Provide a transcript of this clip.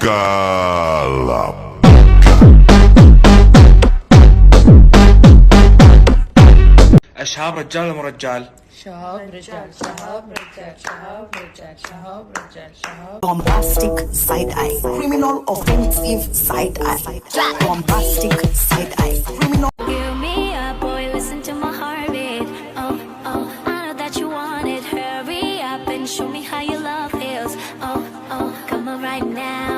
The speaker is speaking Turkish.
Kalap أشهاب رجال ام رجال شهاب رجال شهاب رجال شهاب رجال شهاب رجال شهاب Bombastic side eye, criminal offensive side eye. Bombastic side eye, criminal. Give me up, boy, listen to my heartbeat. Oh, oh, I know that you want it. Hurry up and show me how your love feels. Oh, oh, come on right now.